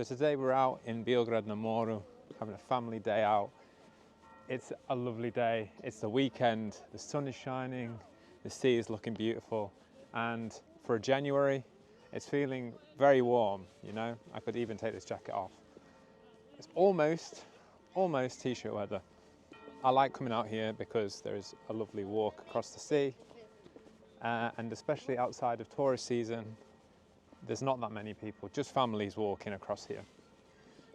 So today we're out in Biograd na Moru, having a family day out. It's a lovely day, it's the weekend, the sun is shining, the sea is looking beautiful, and for January, it's feeling very warm, you know? I could even take this jacket off. It's almost t-shirt weather. I like coming out here because there's a lovely walk across the sea, and especially outside of tourist season, there's not that many people, just families walking across here.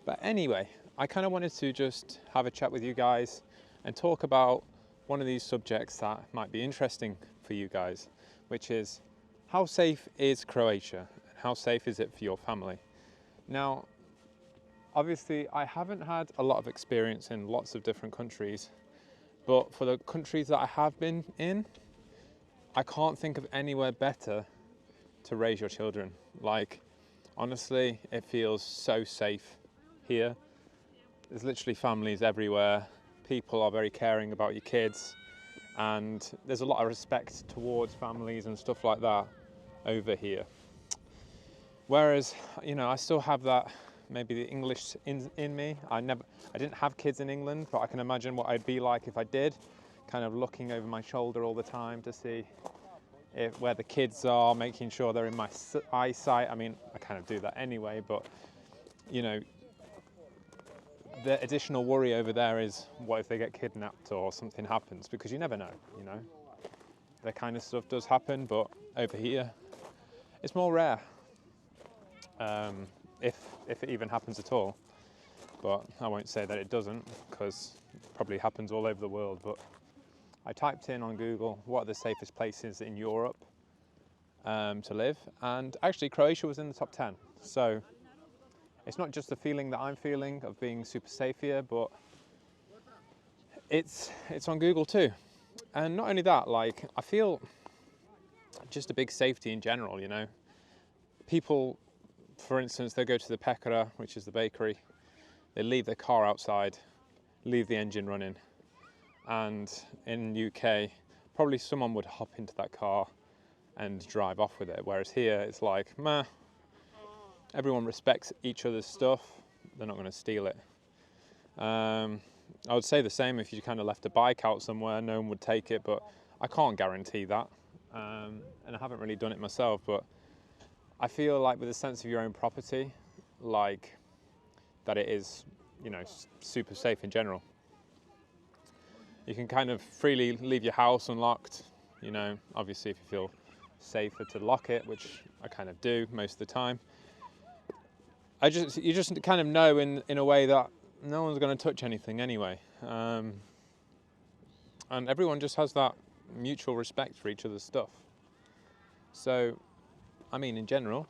But anyway, I kind of wanted to just have a chat with you guys and talk about one of these subjects that might be interesting for you guys, which is how safe is Croatia? How safe is it for your family? Now, obviously, I haven't had a lot of experience in lots of different countries, but for the countries that I have been in, I can't think of anywhere better to raise your children. Like, honestly, it feels so safe here. There's literally families everywhere. People are very caring about your kids, and there's a lot of respect towards families and stuff like that over here. Whereas, you know, I still have that, maybe the English in me. I didn't have kids in England, but I can imagine what I'd be like if I did, kind of looking over my shoulder all the time to see where the kids are, making sure they're in my eyesight. I mean, I kind of do that anyway, but you know, the additional worry over there is what if they get kidnapped or something happens, because you never know, you know. That kind of stuff does happen, but over here, it's more rare, if it even happens at all. But I won't say that it doesn't, because it probably happens all over the world. But I typed in on Google, what are the safest places in Europe to live? And actually Croatia was in the top 10. So it's not just the feeling that I'm feeling of being super safe here, but it's on Google too. And not only that, like, I feel just a big safety in general, you know. People, for instance, they go to the pekara, which is the bakery, they leave their car outside, leave the engine running. And in UK, probably someone would hop into that car and drive off with it. Whereas here, it's like, meh, everyone respects each other's stuff. They're not going to steal it. I would say the same if you kind of left a bike out somewhere, no one would take it, but I can't guarantee that. And I haven't really done it myself, but I feel like with a sense of your own property, like that it is, you know, super safe in general. You can kind of freely leave your house unlocked, you know, obviously if you feel safer to lock it, which I kind of do most of the time. You just kind of know in a way that no one's going to touch anything anyway. And everyone just has that mutual respect for each other's stuff. So, I mean, in general,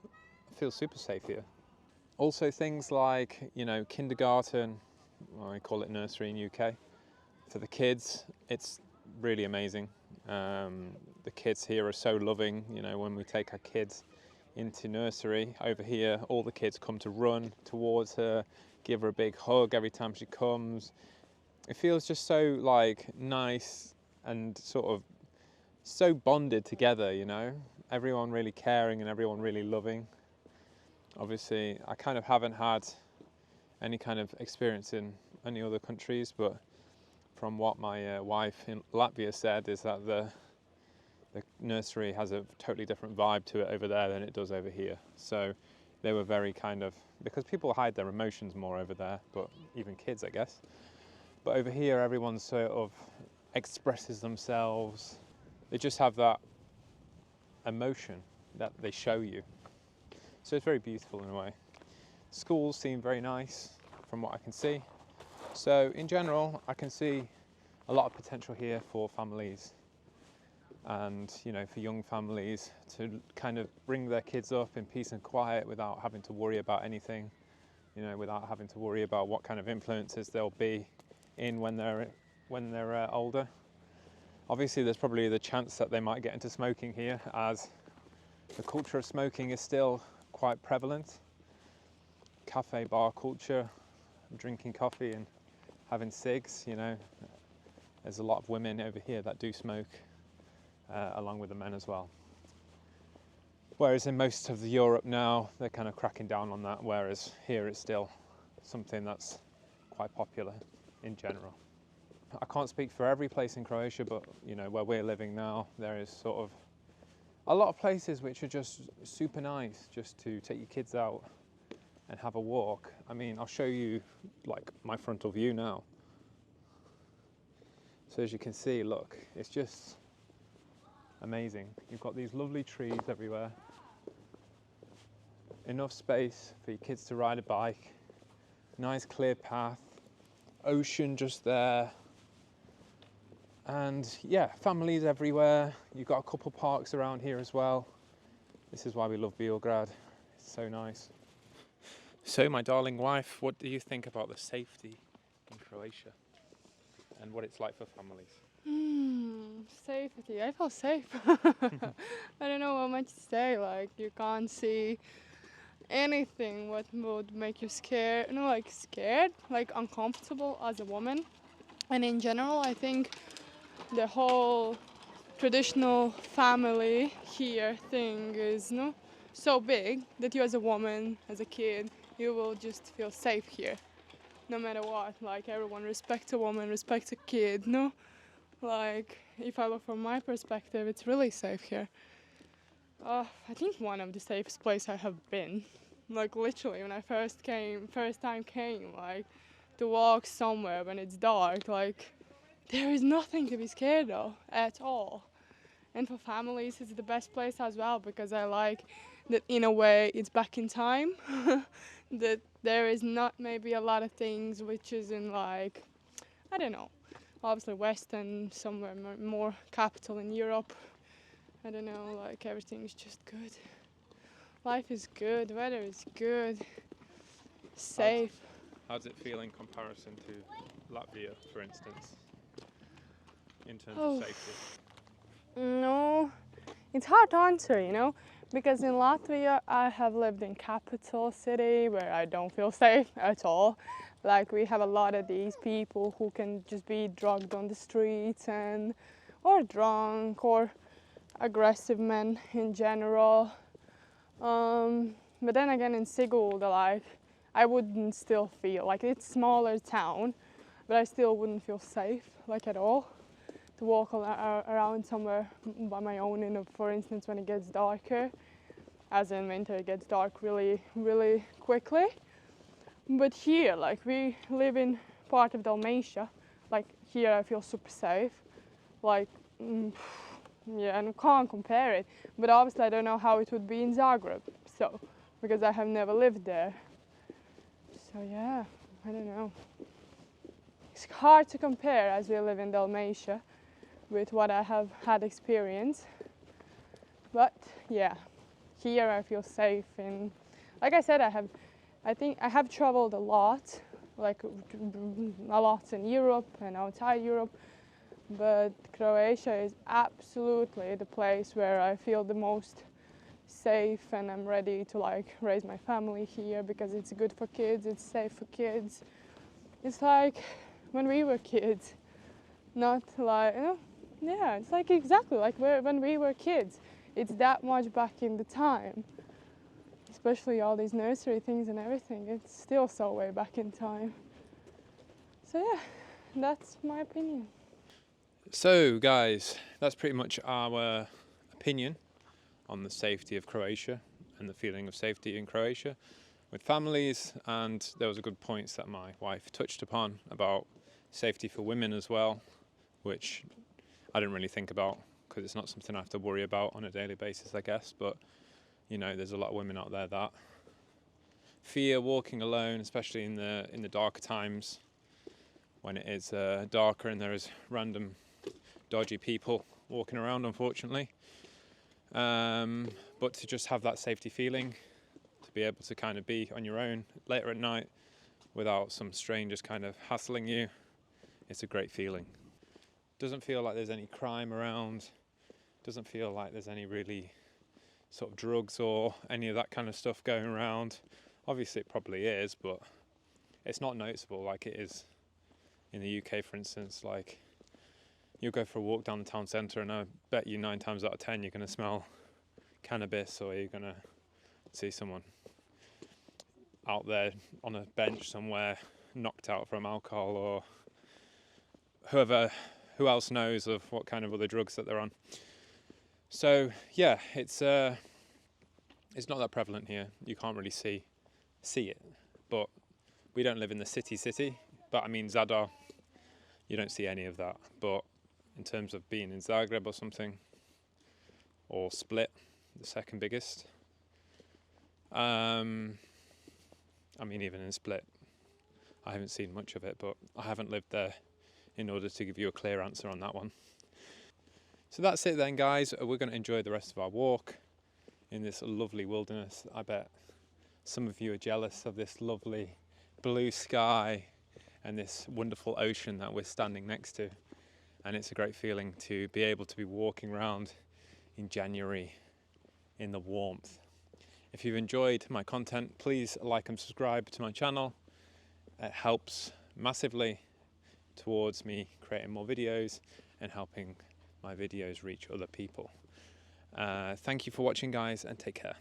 I feel super safe here. Also things like, you know, kindergarten, well, I call it nursery in UK. For the kids, it's really amazing. The kids here are so loving. You know, when we take our kids into nursery over here, all the kids come to run towards her, give her a big hug every time she comes. It feels just so like nice and sort of so bonded together, you know. Everyone really caring and everyone really loving. Obviously, I kind of haven't had any kind of experience in any other countries, but from what my wife in Latvia said is that the nursery has a totally different vibe to it over there than it does over here. So they were very kind of, because people hide their emotions more over there, but even kids, I guess. But over here, everyone sort of expresses themselves. They just have that emotion that they show you. So it's very beautiful in a way. Schools seem very nice from what I can see. So in general, I can see a lot of potential here for families and, you know, for young families to kind of bring their kids up in peace and quiet without having to worry about anything, you know, without having to worry about what kind of influences they'll be in when they're older. Obviously, there's probably the chance that they might get into smoking here, as the culture of smoking is still quite prevalent. Cafe bar culture, drinking coffee and having cigs, you know. There's a lot of women over here that do smoke, along with the men as well. Whereas in most of Europe now, they're kind of cracking down on that, whereas here it's still something that's quite popular in general. I can't speak for every place in Croatia, but you know, where we're living now, there is sort of a lot of places which are just super nice just to take your kids out and have a walk. I mean, I'll show you like my frontal view now. So as you can see, look, it's just amazing. You've got these lovely trees everywhere, enough space for your kids to ride a bike, nice clear path, ocean just there, and yeah, families everywhere. You've got a couple parks around here as well. This is why we love Beograd. It's so nice. So my darling wife, what do you think about the safety in Croatia and what it's like for families? Safety. I feel safe. I don't know what much to say. Like, you can't see anything what would make you scared. No, like scared, like uncomfortable as a woman. And in general, I think the whole traditional family here thing is no so big that you as a woman, as a kid, you will just feel safe here, no matter what. Like, everyone respects a woman, respects a kid. No, like, if I look from my perspective, it's really safe here. I think one of the safest places I have been. Like, literally, when I first time came, like, to walk somewhere when it's dark, like, there is nothing to be scared of at all. And for families, it's the best place as well, because I like that in a way it's back in time. That there is not maybe a lot of things which is in, like, I don't know, obviously Western, somewhere more capital in Europe. I don't know, like, everything's just good. Life is good, weather is good, safe. How does it feel in comparison to Latvia, for instance, in terms of safety? No, it's hard to answer, you know, because in Latvia I have lived in capital city where I don't feel safe at all. Like, we have a lot of these people who can just be drugged on the streets and or drunk or aggressive men in general. But then again, in Sigulda, like, I wouldn't still feel like it's smaller town, but I still wouldn't feel safe, like, at all, to walk around somewhere by my own. For instance, when it gets darker, as in winter, it gets dark really, really quickly. But here, like, we live in part of Dalmatia. Like, here I feel super safe. Like, yeah, and I can't compare it. But obviously I don't know how it would be in Zagreb, so, because I have never lived there. So yeah, I don't know. It's hard to compare, as we live in Dalmatia, with what I have had experience. But yeah, here I feel safe. And like I said, I think I have traveled a lot, like a lot in Europe and outside Europe. But Croatia is absolutely the place where I feel the most safe, and I'm ready to, like, raise my family here because it's good for kids, it's safe for kids. It's like when we were kids, not like, you know, yeah, it's like exactly like when we were kids. It's that much back in the time, especially all these nursery things and everything. It's still so way back in time. So yeah, that's my opinion. So guys, that's pretty much our opinion on the safety of Croatia and the feeling of safety in Croatia with families. And there was a good points that my wife touched upon about safety for women as well, which I didn't really think about because it's not something I have to worry about on a daily basis, I guess. But you know, there's a lot of women out there that fear walking alone, especially in the darker times when it is darker and there is random dodgy people walking around, unfortunately. But to just have that safety feeling, to be able to kind of be on your own later at night without some strangers kind of hassling you, it's a great feeling. Doesn't feel like there's any crime around, doesn't feel like there's any really sort of drugs or any of that kind of stuff going around. Obviously it probably is, but it's not noticeable like it is in the UK, for instance. Like, you'll go for a walk down the town centre and I bet you 9 times out of 10 you're going to smell cannabis, or you're going to see someone out there on a bench somewhere knocked out from alcohol, or who else knows of what kind of other drugs that they're on. So yeah, it's not that prevalent here. You can't really see it, but we don't live in the city. But I mean, Zadar, you don't see any of that. But in terms of being in Zagreb or something, or Split, the second biggest, I mean, even in Split, I haven't seen much of it, but I haven't lived there in order to give you a clear answer on that one. So that's it then, guys. We're going to enjoy the rest of our walk in this lovely wilderness. I bet some of you are jealous of this lovely blue sky and this wonderful ocean that we're standing next to. And it's a great feeling to be able to be walking around in January in the warmth. If you've enjoyed my content, please like and subscribe to my channel. It helps massively towards me creating more videos and helping my videos reach other people. Thank you for watching, guys, and take care.